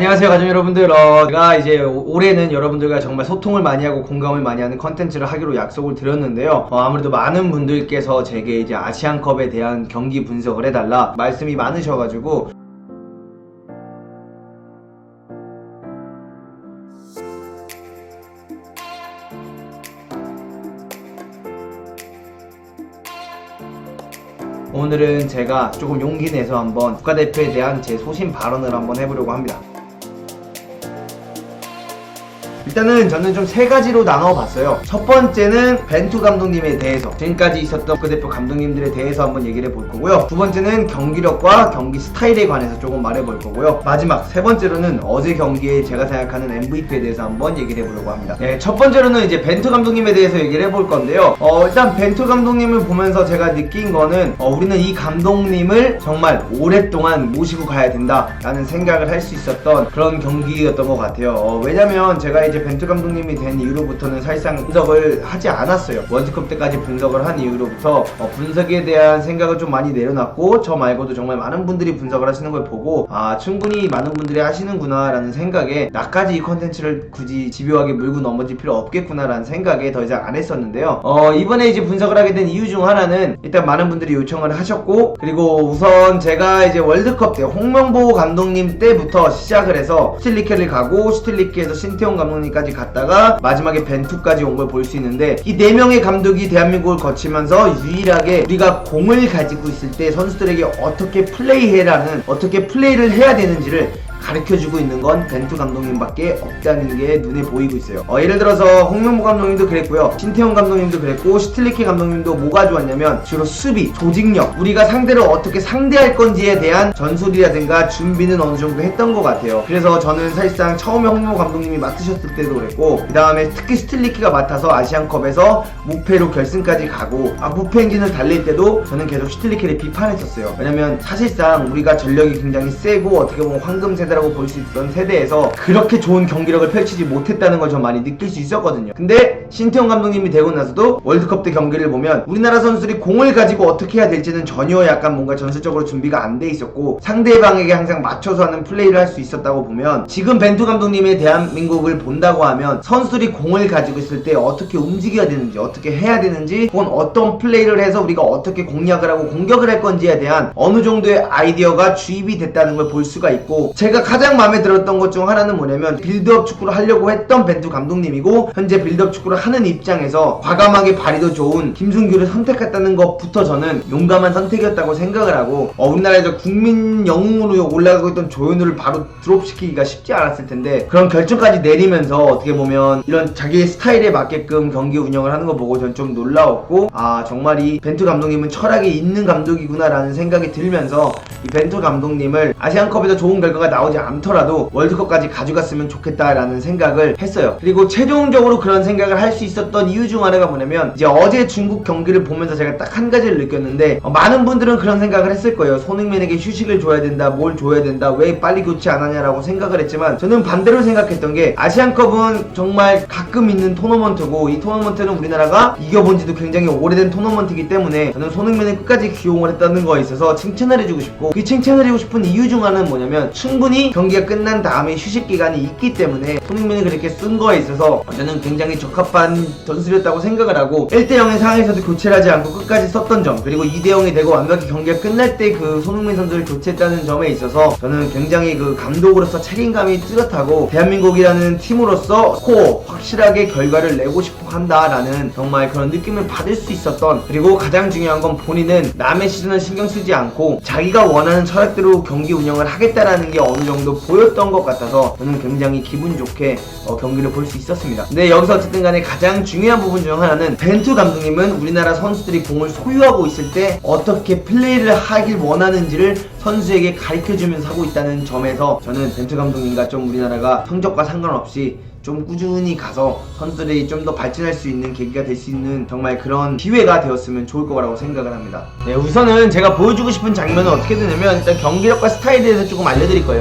안녕하세요 가족 여러분들. 제가 이제 올해는 여러분들과 정말 소통을 많이 하고 공감을 많이 하는 컨텐츠를 하기로 약속을 드렸는데요. 아무래도 많은 분들께서 제게 이제 아시안컵에 대한 경기 분석을 해달라 말씀이 많으셔가지고 오늘은 제가 조금 용기 내서 한번 국가대표에 대한 제 소신 발언을 한번 해보려고 합니다. 일단은 저는 좀 세 가지로 나눠봤어요. 첫 번째는 벤투 감독님에 대해서, 지금까지 있었던 국가대표 감독님들에 대해서 한번 얘기를 해볼 거고요. 두 번째는 경기력과 경기 스타일에 관해서 조금 말해볼 거고요. 마지막 세 번째로는 어제 경기에 제가 생각하는 MVP에 대해서 한번 얘기를 해보려고 합니다. 첫 번째로는 이제 벤투 감독님에 대해서 얘기를 해볼 건데요. 일단 벤투 감독님을 보면서 제가 느낀 거는 우리는 이 감독님을 정말 오랫동안 모시고 가야 된다라는 생각을 할 수 있었던 그런 경기였던 것 같아요. 왜냐면 제가 이제 벤투 감독님이 된 이후로부터는 사실상 분석을 하지 않았어요. 월드컵 때까지 분석을 한 이후로부터 분석에 대한 생각을 좀 많이 내려놨고, 저 말고도 정말 많은 분들이 분석을 하시는 걸 보고 충분히 많은 분들이 하시는구나 라는 생각에 나까지 이 컨텐츠를 굳이 집요하게 물고 넘어질 필요 없겠구나 라는 생각에 더 이상 안 했었는데요. 이번에 이제 분석을 하게 된 이유 중 하나는 일단 많은 분들이 요청을 하셨고, 그리고 우선 제가 이제 월드컵 때 홍명보 감독님 때부터 시작을 해서 슈틸리케를 가고, 슈틸리케에서 신태용 감독님까지 갔다가 마지막에 벤투까지 온 걸 볼 수 있는데, 이 4명의 감독이 대한민국을 거치면서 유일하게 우리가 공을 가지고 있을 때 선수들에게 어떻게 플레이해라는, 어떻게 플레이를 해야 되는지를 가르쳐주고 있는 건 벤투 감독님밖에 없다는 게 눈에 보이고 있어요. 예를 들어서 홍명보 감독님도 그랬고요, 신태용 감독님도 그랬고, 슈틸리케 감독님도 뭐가 좋았냐면 주로 수비, 조직력, 우리가 상대를 어떻게 상대할 건지에 대한 전술이라든가 준비는 어느 정도 했던 것 같아요. 그래서 저는 사실상 처음에 홍명보 감독님이 맡으셨을 때도 그랬고, 그 다음에 특히 슈틸리케가 맡아서 아시안컵에서 무패로 결승까지 가고 무패 행진을 달릴 때도 저는 계속 슈틸리케를 비판했었어요. 왜냐면 사실상 우리가 전력이 굉장히 세고 어떻게 보면 황금 세대 라고 볼 수 있던 세대에서 그렇게 좋은 경기력을 펼치지 못했다는 걸 전 많이 느낄 수 있었거든요. 근데 신태용 감독님이 되고 나서도 월드컵 때 경기를 보면 우리나라 선수들이 공을 가지고 어떻게 해야 될지는 전혀 약간 뭔가 전술적으로 준비가 안 돼 있었고, 상대방에게 항상 맞춰서 하는 플레이를 할 수 있었다고 보면, 지금 벤투 감독님의 대한민국을 본다고 하면 선수들이 공을 가지고 있을 때 어떻게 움직여야 되는지, 어떻게 해야 되는지, 혹은 어떤 플레이를 해서 우리가 어떻게 공략을 하고 공격을 할 건지에 대한 어느 정도의 아이디어가 주입이 됐다는 걸 볼 수가 있고, 제가 가장 마음에 들었던 것 중 하나는 뭐냐면 빌드업 축구를 하려고 했던 벤투 감독님이고, 현재 빌드업 축구를 하는 입장에서 과감하게 발휘도 좋은 김승규를 선택했다는 것부터 저는 용감한 선택이었다고 생각을 하고, 우리나라에서 국민 영웅으로 올라가고 있던 조현우를 바로 드롭시키기가 쉽지 않았을 텐데 그런 결정까지 내리면서 어떻게 보면 이런 자기의 스타일에 맞게끔 경기 운영을 하는 거 보고 전 좀 놀라웠고, 정말 이 벤투 감독님은 철학이 있는 감독이구나 라는 생각이 들면서 이 벤투 감독님을 아시안컵에서 좋은 결과가 나오지 않더라도 월드컵까지 가져갔으면 좋겠다라는 생각을 했어요. 그리고 최종적으로 그런 생각을 할 수 있었던 이유 중 하나가 뭐냐면, 이제 어제 중국 경기를 보면서 제가 딱 한 가지를 느꼈는데, 많은 분들은 그런 생각을 했을 거예요. 손흥민에게 휴식을 줘야 된다, 뭘 줘야 된다, 왜 빨리 교체 안 하냐라고 생각을 했지만, 저는 반대로 생각했던 게, 아시안컵은 정말 가끔 있는 토너먼트고, 이 토너먼트는 우리나라가 이겨본 지도 굉장히 오래된 토너먼트이기 때문에 저는 손흥민을 끝까지 기용을 했다는 거에 있어서 칭찬을 해주고 싶고, 그 칭찬을 해주고 싶은 이유 중 하나는 뭐냐면, 충분히 경기가 끝난 다음에 휴식 기간이 있기 때문에 손흥민을 그렇게 쓴 거에 있어서 저는 굉장히 적합한 전술이었다고 생각을 하고, 1대0의 상황에서도 교체를 하지 않고 끝까지 썼던 점, 그리고 2대0이 되고 완벽히 경기가 끝날 때 그 손흥민 선수를 교체했다는 점에 있어서 저는 굉장히 그 감독으로서 책임감이 뚜렷하고, 대한민국이라는 팀으로서 스코어 확실하게 결과를 내고 싶어 한다라는 정말 그런 느낌을 받을 수 있었던, 그리고 가장 중요한 건 본인은 남의 시선을 신경 쓰지 않고 자기가 원하는 철학대로 경기 운영을 하겠다라는 게 어느 정도 보였던 것 같아서 저는 굉장히 기분 좋게 경기를 볼 수 있었습니다. 근데 여기서 어쨌든 간에 가장 중요한 부분 중 하나는, 벤투 감독님은 우리나라 선수들이 공을 소유하고 있을 때 어떻게 플레이를 하길 원하는지를 선수에게 가르쳐주면서 하고 있다는 점에서 저는 벤투 감독님과 좀 우리나라가 성적과 상관없이 좀 꾸준히 가서 선수들이 좀 더 발전할 수 있는 계기가 될 수 있는 정말 그런 기회가 되었으면 좋을 거라고 생각을 합니다. 우선은 제가 보여주고 싶은 장면은 어떻게 되냐면, 일단 경기력과 스타일에 대해서 조금 알려드릴 거예요.